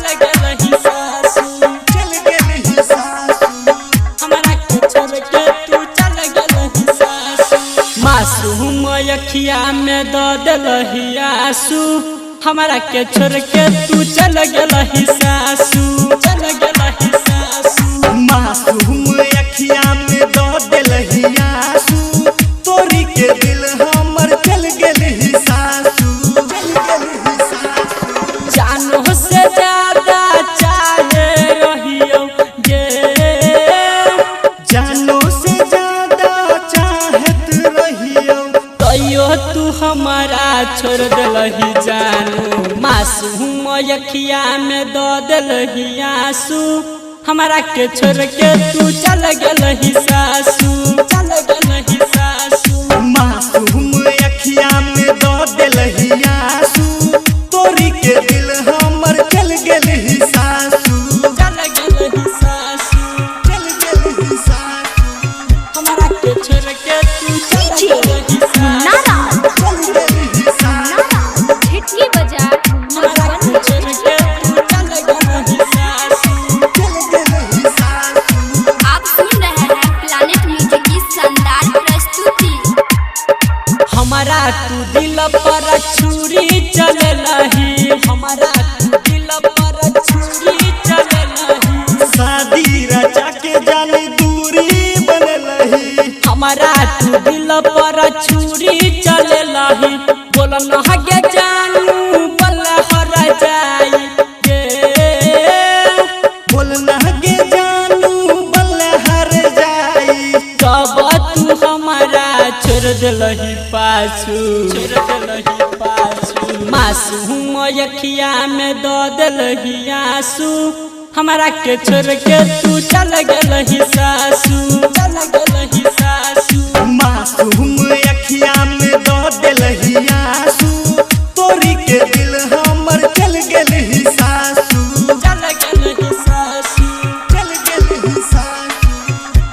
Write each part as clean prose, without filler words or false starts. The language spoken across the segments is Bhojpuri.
चल गेलही सासू, चल गेलही सासू, हमरा के छोड़ के तू चल गेलही सासू। मासूम अखिया में द देलही आंसू, हमरा के छोड़ के तू चल गेलही सासू, चल गेलही सासू। मासूम अखिया में द देलही आंसू, तोरी के दिल हमर चल गेलही सासू, चल गेलही सासू। जानो से ज्यादा चाहे रहियो गे, जानो से ज्यादा चाहत रहियो, तैयो तू हमारा छोड़ देलही जानू। मासूम अखिया में द देलही आंसू, हमरा के छोड़ के तू चल गेलही सासू, चल गेलही सासू। मासूम अखिया में द देलही आंसू, तोरी के दिल हमर चल गेलही सासू, चल गेलही सासू, चल गेलही सासू, हमरा के छोड़ के तू चल गेलही सासू, चल गेलही सासू। झिटकी बाजार हमरा के छोड़ के तू चल गेलही सासू। चल गेलही सासू। आप सुन रहे हैं प्लैनेट म्यूजिक की शानदार प्रस्तुति। हमारा तू दिल पर छुरी चललही, हमारा तू दिल पर छुरी चललही। शादी रचा के जाने दूरी बनलही, हमारा तू दिल पर छुरी चललही। बोल न हगे जानू बल हर जाई गे, बोल गे जानू बल हर जाई। कब तू हमारा छोड़ देलही पाछू, छोड़ देलही पाछू। मासूम अखिया में द देलही आंसू, हमरा के छोड़ के तू चल गेलही सासू, चल गेलही सासू। मासूम अखिया में द देलही आंसू, तोरी के दिल हमर चल गेलही सासू, चल गेलही सासू, चल गेलही सासू,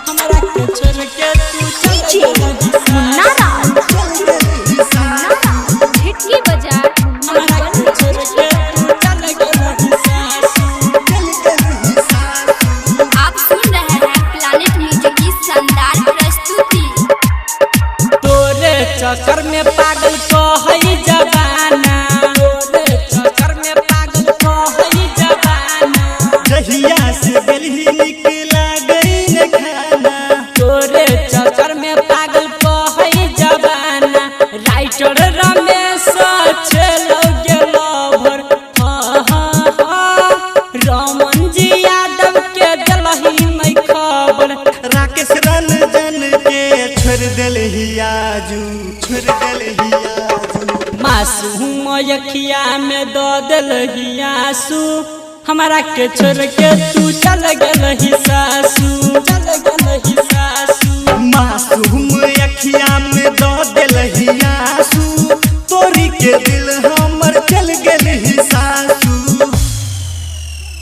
हमरा के छोड़ के तू चल गेलही सासू, चल गेलही सासू। झिटकी बाजार हमरा के छोड़ के तू चल गेलही सासू। चल गेलही सासू। आप सुन रहे हैं प्लैनेट म्यूजिक की शानदार प्रस्तुति। तोरे चक्कर में पागल कहई जवाना, तोरे चक्कर में पागल कहई जवाना। जहिया से गेलही निकला गई न खाना, तोरे चक्कर में पागल कहई जवाना। राइटर रमेश चलो गेलो भर, हाँ हाँ हाँ। रमन जी यादव के देलही नहीं खबर, राकेश रंजन के छोड़ देलही आजू, छोड़ देलही आजू। मासूम अखिया में द देलही आंसू, हमरा के छोड़ के तू चल गेलही सासू, चल